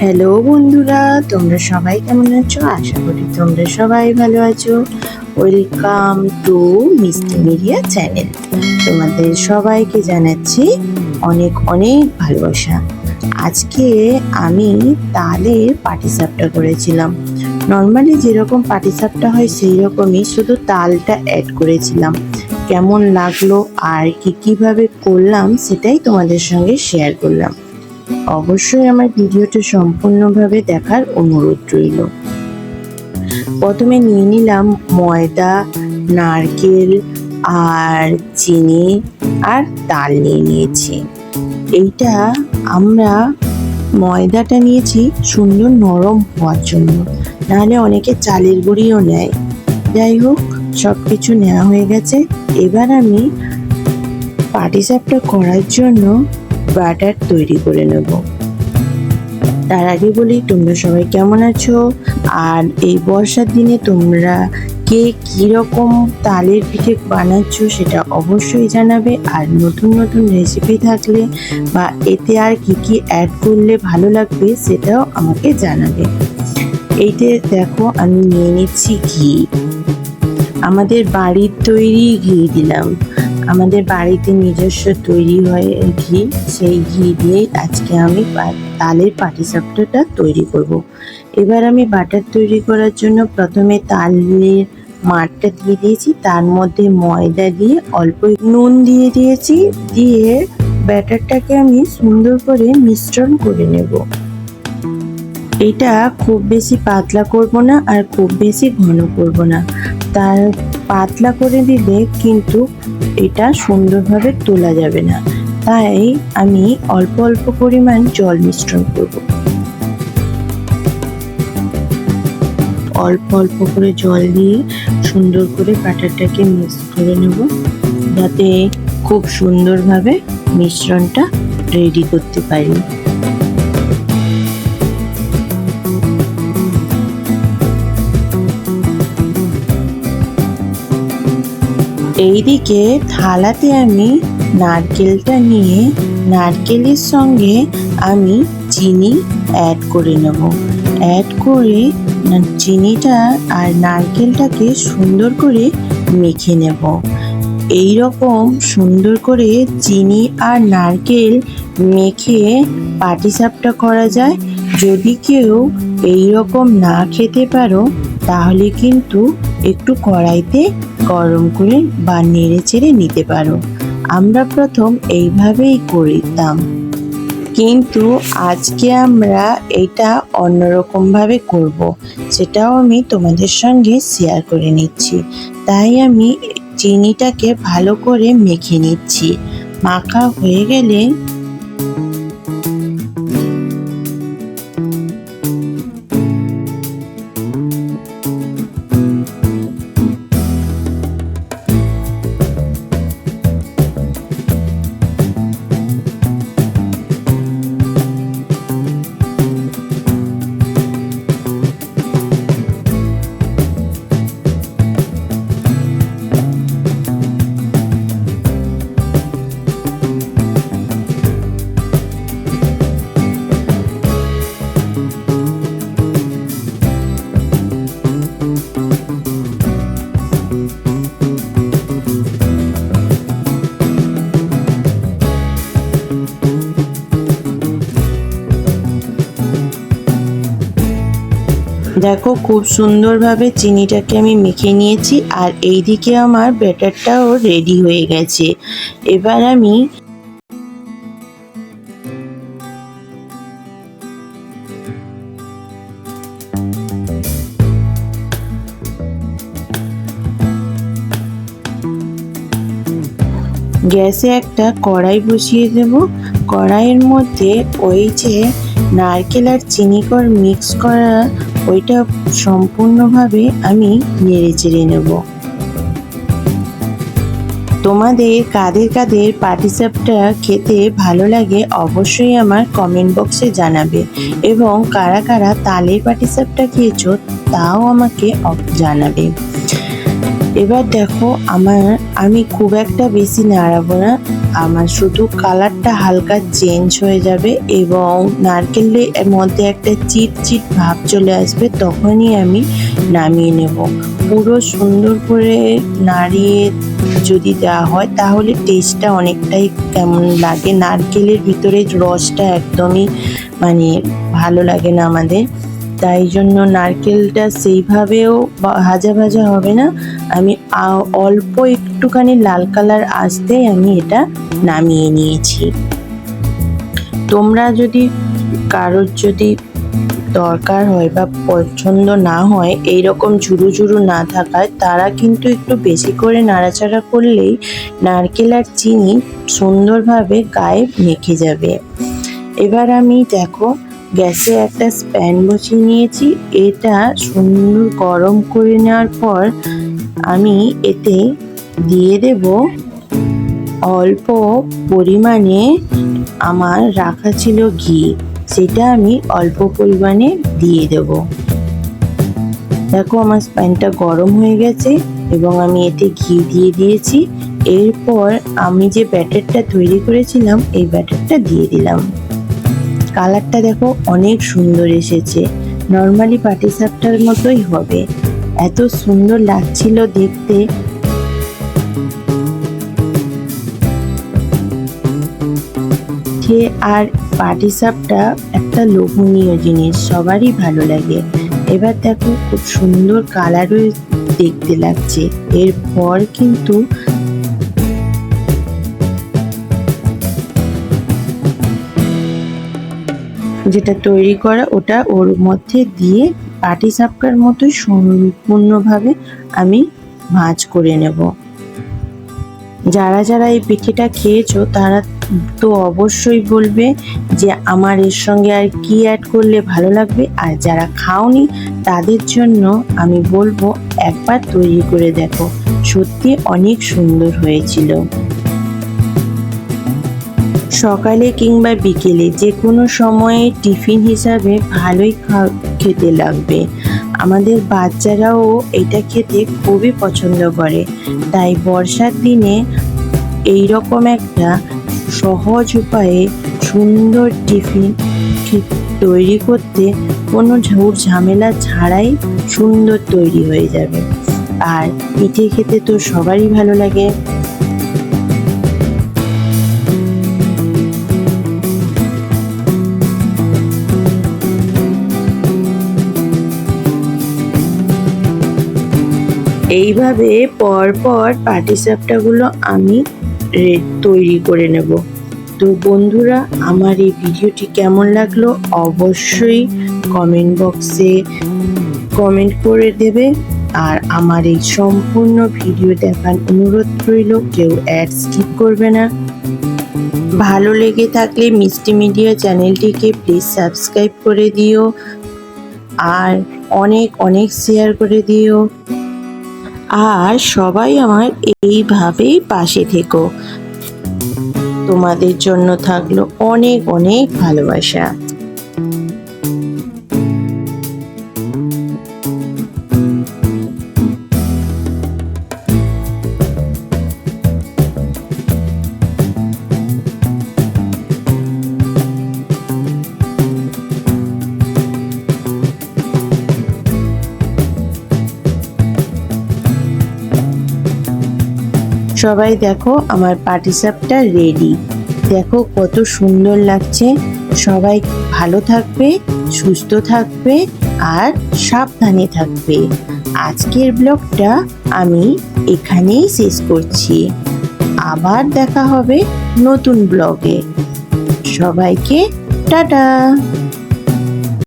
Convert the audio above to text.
Hello বন্ধুরা, তোমরা সবাই কেমন আছো? আশা করি তোমরা সবাই ভালো আছো। ওয়েলকাম টু মিষ্টি মিডিয়া চ্যানেল। তোমাদের সবাইকে জানাচ্ছি অনেক অনেক ভালোবাসা। আজকে আমি তালের পাটিসাপটা করেছিলাম। নর্মালি যেরকম পাটিসাপটা হয় সেই রকমই, শুধু তালটা অ্যাড করেছিলাম। কেমন লাগলো আর কিভাবে করলাম সেটাই তোমাদের সঙ্গে শেয়ার করলাম। অবশ্যই আমার ভিডিওটা সম্পূর্ণভাবে দেখার অনুরোধ রইল। প্রথমে নিয়ে নিলাম ময়দা, নারকেল আর চিনি আর তাল নিয়ে নিয়েছি। এইটা আমরা ময়দাটা নিয়েছি সুন্দর নরম হওয়ার জন্য, নাহলে অনেকে চালের গুঁড়িও নেয়। যাই হোক, সব কিছু নেওয়া হয়ে গেছে। এবার আমি পাটিসাপটা করার জন্য ব্যাটার তৈরি করে নেব। তার আগে বলি, তোমরা সবাই কেমন আছো? আর এই বর্ষার দিনে তোমরা কে কীরকম তালের পিঠে বানাচ্ছ সেটা অবশ্যই জানাবে। আর নতুন নতুন রেসিপি থাকলে বা এতে আর কি অ্যাড করলে ভালো লাগবে সেটাও আমাকে জানাবে। এইটা দেখো, আমি নিয়ে নিচ্ছি ঘি। আমাদের বাড়ির তৈরি ঘি দিলাম। আমাদের বাড়িতে নিজস্ব তৈরি হয় ঘি, সেই ঘি দিয়ে আজকে আমি তালের পাটিসাপটাটা তৈরি করব। এবার আমি বাটার তৈরি করার জন্য প্রথমে তালের মাঠটা দিয়ে দিয়েছি, তার মধ্যে ময়দা দিয়ে অল্প নুন দিয়ে দিয়েছি, দিয়ে ব্যাটারটাকে আমি সুন্দর করে মিশ্রণ করে নেব। এটা খুব বেশি পাতলা করব না আর খুব বেশি ঘন করব না। তার পাতলা করে দিলে কিন্তু এটা সুন্দরভাবে তোলা যাবে না, তাই আমি অল্প অল্প পরিমাণ জল মিশ্রণ করব। অল্প অল্প করে জল দিয়ে সুন্দর করে ব্যাটারটাকে মিক্স করে নেব, যাতে খুব সুন্দরভাবে মিশ্রণটা রেডি করতে পারি। এইদিকে থালাতে আমি নারকেলটা নিয়ে নারকেলের সঙ্গে আমি চিনি অ্যাড করে নেব। অ্যাড করে চিনিটা আর নারকেলটাকে সুন্দর করে মেখে নেব। এই রকম সুন্দর করে চিনি আর নারকেল মেখে পাটিসাপটা করা যায়। যদি কেউ এই রকম না খেতে পারো তাহলে কিন্তু একটু কড়াইতে গরম করে বা নেড়ে চেড়ে নিতে পারো। আমরা প্রথম এইভাবেই করতাম, কিন্তু আজকে আমরা এটা অন্যরকম ভাবে করব, সেটাও আমি তোমাদের সঙ্গে শেয়ার করে নিচ্ছি। তাই আমি চিনিটাকে ভালো করে মেখে নিচ্ছি। মাখা হয়ে গেলে দেখো, খুব সুন্দরভাবে চিনিটাকে আমি মেখে নিয়েছি আর এইদিকে আমার ব্যাটারটাও রেডি হয়ে গেছে। এবার আমি গ্যাসে একটা কড়াই বসিয়ে দেব। কড়াইয়ের মধ্যে ওই যে নারকেল আর চিনি মিক্স করা ওইটা সম্পূর্ণভাবে আমি নেড়ে চেড়ে নেব। তোমাদের কাদের কাদের পাটিসাপটা খেতে ভালো লাগে অবশ্যই আমার কমেন্ট বক্সে জানাবে, এবং কারা কারা তালের পাটিসাপটা খেয়েছো তাও আমাকে জানাবে। এবার দেখো আমি খুব একটা বেশি নাড়াবো না, আমার শুধু কালারটা হালকা চেঞ্জ হয়ে যাবে এবং নারকেলের মধ্যে একটা চিট ভাব চলে আসবে, তখনই আমি নামিয়ে নেব। পুরো সুন্দর করে নাড়িয়ে যদি দেওয়া হয় তাহলে টেস্টটা অনেকটাই কেমন লাগে, নারকেলের ভিতরে রসটা একদমই ভালো লাগে না আমাদের। তাই জন্য নারকেলটা সেইভাবেও ভাজা হবে না, আমি অল্প একটুখানি লাল কালার আসতেই আমি এটা নামিয়ে নিয়েছি। তোমরা যদি কারোর যদি দরকার হয় বা পছন্দ না হয় এইরকম ঝুরু না থাকায়, তারা কিন্তু একটু বেশি করে নাড়াচাড়া করলেই নারকেল আর চিনি সুন্দরভাবে গায়ে মেখে যাবে। এবার আমি দেখো গ্যাসে একটা প্যান বসিয়ে নিয়েছি, এটা সুন্দর গরম করে নেওয়ার পর আমি এতে দিয়ে দেব অল্প পরিমাণে আমার রাখা ছিল ঘি, সেটা আমি অল্প পরিমাণে দিয়ে দেব। দেখো আমার প্যানটা গরম হয়ে গেছে এবং আমি এতে ঘি দিয়ে দিয়েছি। এরপর আমি যে ব্যাটারটা তৈরি করেছিলাম এই ব্যাটারটা দিয়ে দিলাম। কালারটা দেখো অনেক সুন্দর এসেছে, নর্মালি পাটিসাপটার মতোই হবে, এত সুন্দর লাগছিল দেখতে। আর পাটিসাপটা একটা লোভনীয় জিনিস, সবারই ভালো লাগে। এবার দেখো খুব সুন্দর কালারও দেখতে লাগছে। এরপর কিন্তু যেটা তৈরি করা ওটা ওর মধ্যে দিয়ে পাটিসাপটার মতোই সম্পূর্ণভাবে আমি ভাঁজ করে নেব। যারা এই পিঠেটা খেয়েছো তারা তো অবশ্যই বলবে যে আমার এর সঙ্গে আর কি অ্যাড করলে ভালো লাগবে, আর যারা খাওনি তাদের জন্য আমি বলবো একবার তৈরি করে দেখো, সত্যি অনেক সুন্দর হয়েছিল। সকালে কিংবা বিকেলে যে কোনো সময়ে টিফিন হিসাবে ভালোই খেতে লাগবে। আমাদের বাচ্চারাও এটা খেতে খুবই পছন্দ করে, তাই বর্ষার দিনে এই রকম একটা সহজ উপায়ে সুন্দর টিফিন তৈরি করতে কোনো ঝামেলা ছাড়াই সুন্দর তৈরি হয়ে যাবে। আর পিঠে খেতে তো সবারই ভালো লাগে। এইভাবে পরপর পাটিসাপটাগুলো আমি তৈরি করে নেব। তো বন্ধুরা, আমার এই ভিডিওটি কেমন লাগলো অবশ্যই কমেন্ট বক্সে কমেন্ট করে দেবে। আর আমার এই সম্পূর্ণ ভিডিও দেখার অনুরোধ রইল, কেউ অ্যাড স্কিপ করবে না। ভালো লেগে থাকলে মিষ্টি মিডিয়া চ্যানেলটিকে প্লিজ সাবস্ক্রাইব করে দিও আর অনেক শেয়ার করে দিও। আর সবাই আমার এইভাবেই পাশে থেকো। তোমাদের জন্য থাকলো অনেক ভালোবাসা। সবাই দেখো আমার পাটিসাপটা রেডি, দেখো কত সুন্দর লাগছে। সবাই ভালো থাকবে, সুস্থ থাকবে আর সাবধানে থাকবে। আজকের ব্লগটা আমি এখানেই শেষ করছি, আবার দেখা হবে নতুন ব্লগে। সবাইকে টাটা।